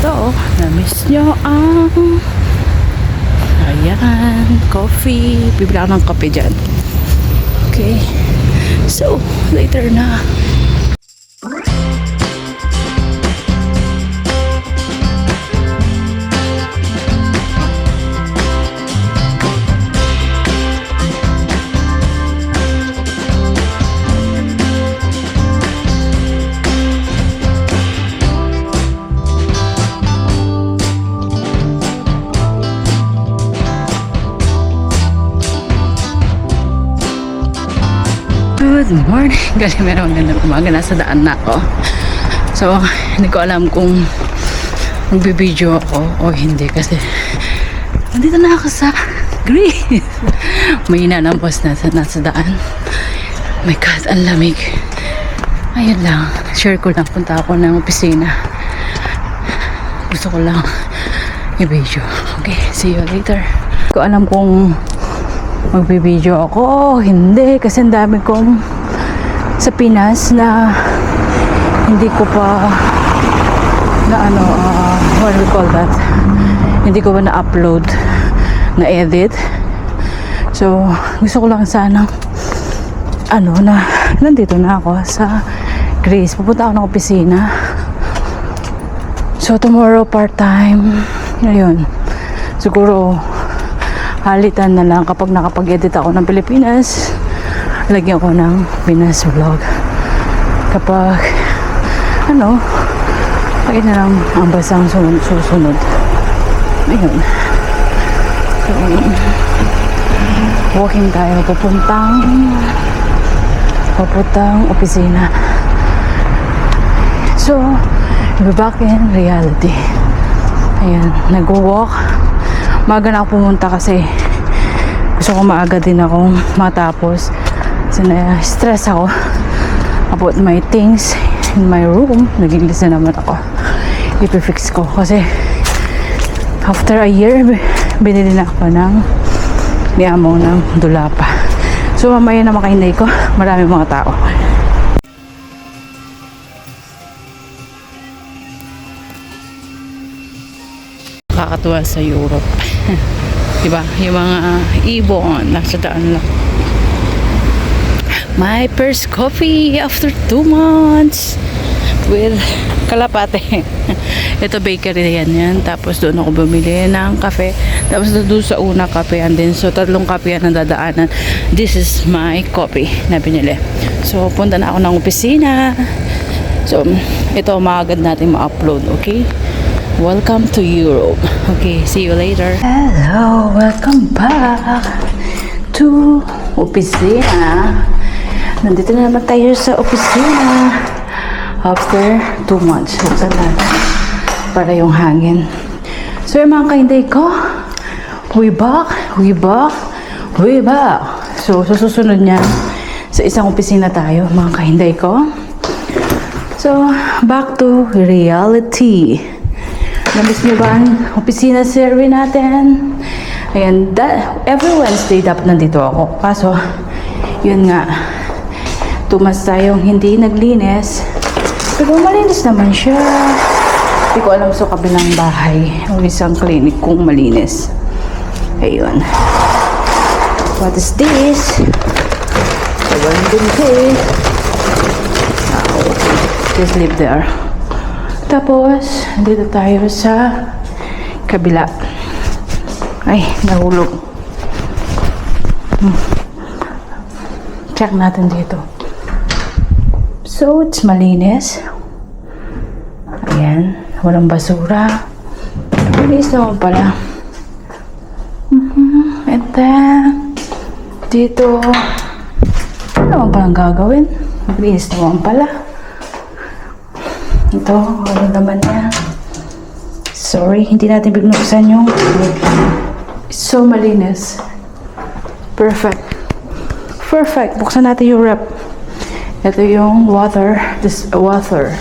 ito, na-miss nyo ang ayan, coffee. Bibili ako ng kape dyan. Okay. So, later na. Good morning. Kasi meron ganda umaga. Nasa daan na ako. So, hindi ko alam kung magbibideo ako o hindi. Kasi, nandito na ako sa Greece. May inanambos na nasa daan. Oh my God, ang lamig. Ayun lang. Share ko lang. Punta ako ng opisina. Gusto ko lang i-video. Okay, see you later. Hindi ko alam kung magbibideo ako hindi kasi ang dami kong sa Pinas na hindi ko pa na what do we call that, hindi ko pa na-upload na edit. So gusto ko lang sana na nandito na ako sa Greece. Pupunta ako ng opisina. So tomorrow part-time ngayon siguro halitan na lang kapag nakapag-edit ako ng Pilipinas, lagyan ko ng Pinas vlog. Kapag ayun na lang ang basang susunod. Ayun. So, walking tayo papuntang opisina. So, we're back in reality. Ayan, nag-walk. Maaga na ako pumunta kasi gusto ko maaga din akong matapos kasi na-stress ako about my things in my room. Nag-English na naman ako. Ipifix ko kasi after a year binili na ako ni Amo ng dulapa. So mamaya na makahinay ko, marami mga tao. Kakatuwa sa Europe. Diba? Yung mga ibon nasa daan lang. My first coffee after 2 months with kalapate. Ito bakery yan. Tapos doon ako bumili ng kape. Tapos doon sa una kape and then so 3 kape yan ang dadaanan. This is my coffee na binili. So punta na ako ng opisina. So ito maagad natin ma-upload. Okay? Welcome to Europe. Okay, see you later. Hello, welcome back to opisina. Nandito na naman tayo sa opisina after 2 months. Buksan natin para yung hangin. So yung mga kahinday ko, we back. So susunod niyan sa isang opisina tayo, mga kahinday ko. So back to reality. Namiss niyo ba ang opisina survey natin? Ayan, every Wednesday dapat nandito ako. Kaso, yun nga, 2 months tayong hindi naglinis. Pero malinis naman siya. Hindi ko alam sa kabilang bahay o isang clinic kung malinis. Ayun. What is this? Walang dinti. Just leave there. Tapos, dito tayo sa kabila. Ay, nahulog. Check natin dito. So, it's malinis. Ayan, walang basura. Malinis naman pala. And then, dito, ano naman palang gagawin? Malinis naman pala. Ito, ano naman niya. Sorry, hindi natin binuksan yung so malinis. Perfect. Buksan natin yung wrap. Ito yung water. This water.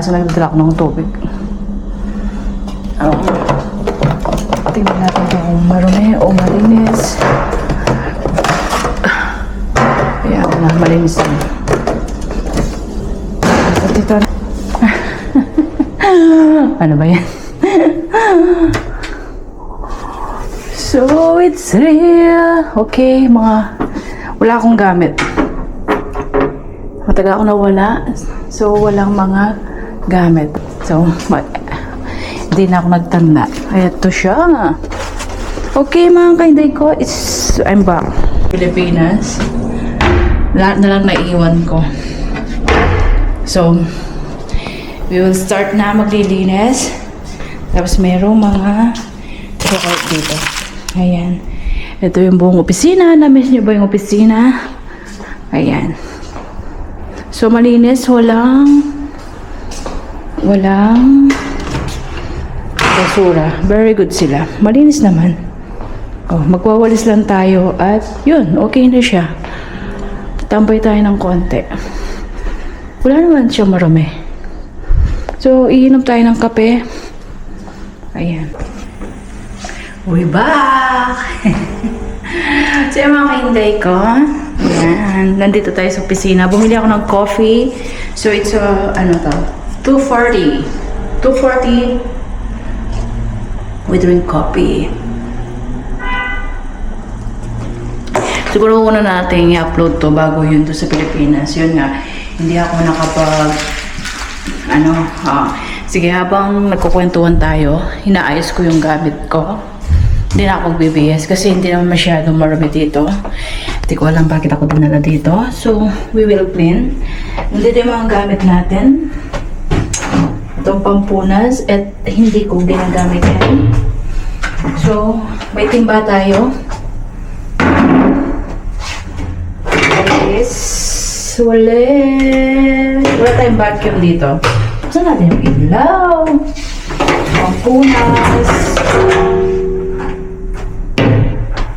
So nagdala ako ng tubig. Tingnan natin kung marumi o malinis. Ayan, malinis na. Dito Ano ba yan? So, it's real. Okay, wala akong gamit. Matagal ako nawala. So, walang mga gamit. So, hindi na ako nagtanda. Ito siya. Okay, mga kainday ko. I'm back. Pilipinas. Lahat na lang naiwan ko. So, we will start na maglilinis. Tapos merong mga chocolate dito. Ayan. Ito yung buong opisina. Na-miss nyo ba yung opisina? Ayan. So, malinis. Walang basura. Very good sila. Malinis naman. Oh, magwawalis lang tayo. At yun, okay na siya. Tambay tayo ng konti. Wala naman siya marami. So, iinom tayo ng kape. Ayan. We're back! So, yung mga kahinday ko. Ayan. Nandito tayo sa opisina. Bumili ako ng coffee. So, it's ano to? 240. 240. We drink coffee. Siguro muna natin i-upload to bago yun to sa Pilipinas. Yun nga, hindi ako sige, habang nagkukwentuhan tayo, hinaayos ko yung gamit ko. Hindi na ako magbibihis kasi hindi naman masyadong marami dito. Hindi ko alam bakit ako dinala dito. So, we will clean. Nandito yung mga gamit natin. Itong pampunas at hindi ko ginagamit yan. So, may timba tayo. Wala tayong vacuum dito. Saan natin yung ilaw? Pampunas.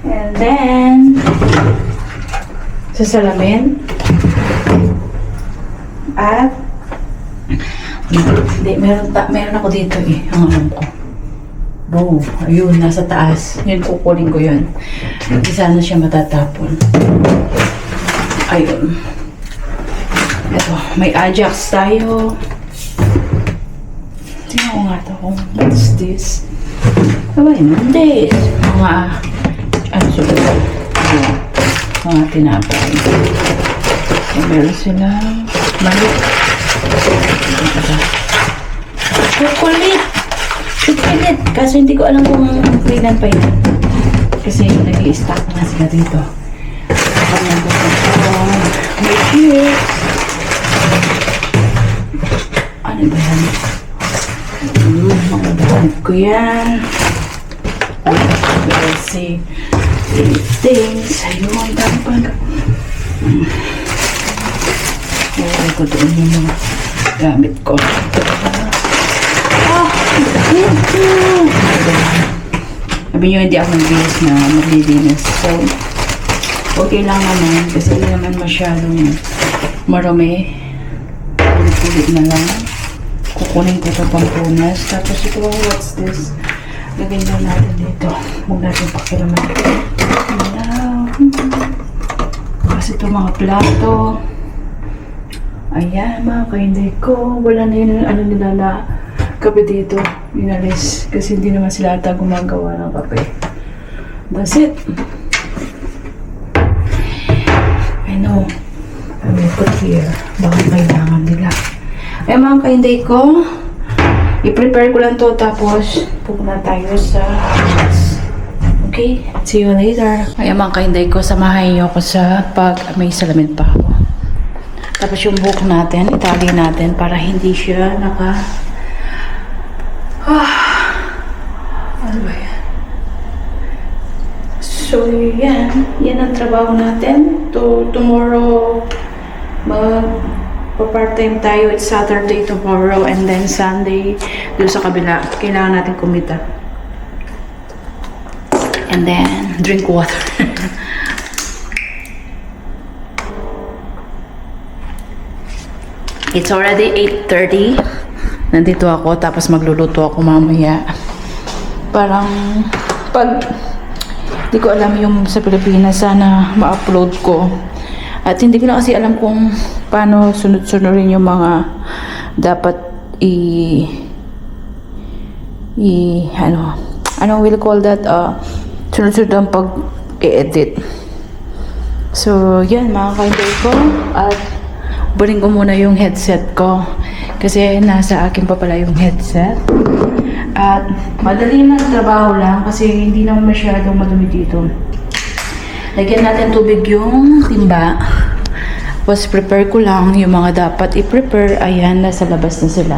And then, sa salamin. At, hindi, meron ako dito eh. Ang alam ko. Oh, ayun, nasa taas. Yun, kukunin ko yun. Hindi sana siya matatapon. Ayun. Ito, may Ajax tayo. Tingnan ko nga ito. What's this? Ano ba yun? This. Mga tinapay. Meron silang malik. Chocolate. Chocolate. Kasi hindi ko alam kung kailan pa yan. Kasi nag-i-stock na sila dito. May chips. Ano ba yan? Mga gamit ko yan. Let's see. Things. Ayun, dami pa. Ito doon yung mga gamit ko. Thank you. Sabi nyo, hindi ako nagbihis na maglilinis. So, okay lang naman kasi hindi naman masyadong marami. Kulit na lang. Kukunin ko ito pampunas. Tapos ito, what's this? Lagyan lang natin dito. Huwag natin pakiraman. Kasi ito mga plato. Ayan, mga kainday ko. Wala na yun ano nila na kape dito. Inalis. Kasi hindi naman sila ata gumagawa ng kape. That's it. I know. I will put here. Baka kailangan nila. Ay mga kainday ko. I-prepare ko lang to tapos pupunta tayo sa okay? See you later. Ay mga kainday ko, samahan niyo ako sa pag may salamin pa ako. Tapos yung buhok natin, itali natin para hindi siya ano ba yan? So yan ang trabaho natin. Tomorrow pa-part-time tayo. It's Saturday tomorrow and then Sunday doon sa kabila. Kailangan natin kumita. And then, drink water. It's already 8:30. Nandito ako, tapos magluluto ako mamaya. Parang, hindi ko alam yung sa Pilipinas, sana ma-upload ko. At hindi ko na kasi alam kung paano sunod-sunurin yung mga dapat ano will call that, sunod-sunod ang pag-i-edit. So, yan mga ka-enjoy ko. At buling ko muna yung headset ko. Kasi nasa akin pa pala yung headset. At madali na trabaho lang kasi hindi naman masyadong madumi dito. Lagyan natin tubig yung timba. Tapos prepare ko lang yung mga dapat i-prepare. Ayan, nasa labas na sila.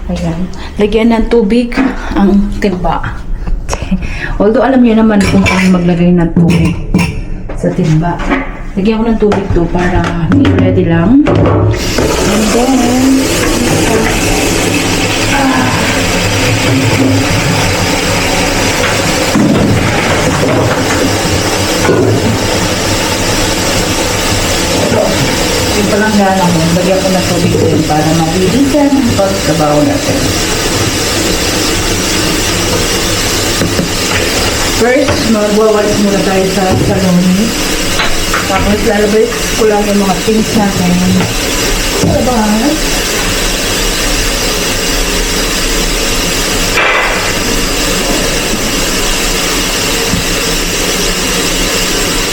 Ayan. Lagyan ng tubig ang timba. Although alam niyo naman kung paano maglagay ng tubig sa timba. Lagyan ko ng tubig to para i-ready lang. And then, yung palanggalan ko, lagyan ko ng tubig din para mabilisan ang pagtrabaho natin. First, magwawalis muna tayo sa saloni. Tapos, lalabas ko lang yung mga things natin. Labas.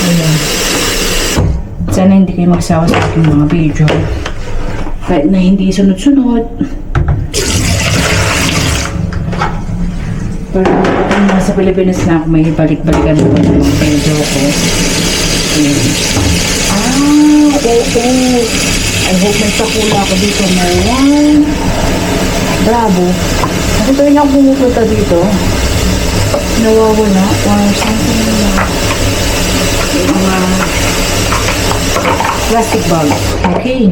Ayan. Sana hindi kayo magsawa sa aking mga video. Kahit na hindi sunod-sunod. Pero kung nasa Pilipinas na ako, may balik-balikan ko ng mga video ko. Ayan. Oo. I hope may sakula ako dito. Mayan. Bravo. Kasi tayo na akong pumupunta dito. Nawawala. Or something na. Yung mga plastic bag. Okay.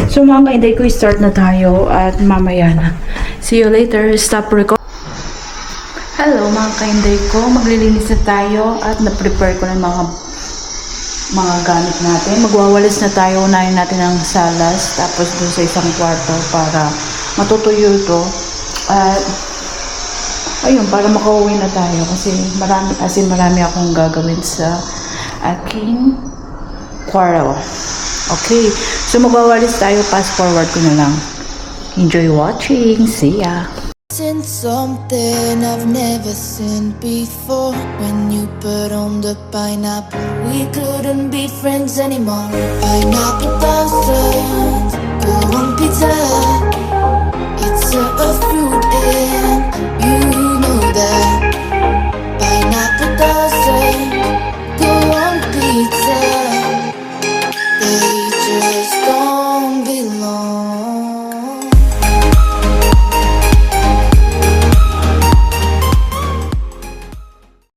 So mga ka-inday ko, start na tayo at mamaya na. See you later. Stop record. Hello mga ka-inday ko. Maglilinis na tayo at na-prepare ko na mga gamit natin. Magwawalis na tayo. Unahin natin ang salas. Tapos doon sa isang kwarto para matutuyo ito. At ayun, para makauwi na tayo. Kasi marami akong gagawin sa aking kwarto. Okay. So magwawalis tayo. Fast forward ko na lang. Enjoy watching. See ya. Seen something I've never seen before. When you put on the pineapple, we couldn't be friends anymore. Pineapple blossoms, go on pizza. It's a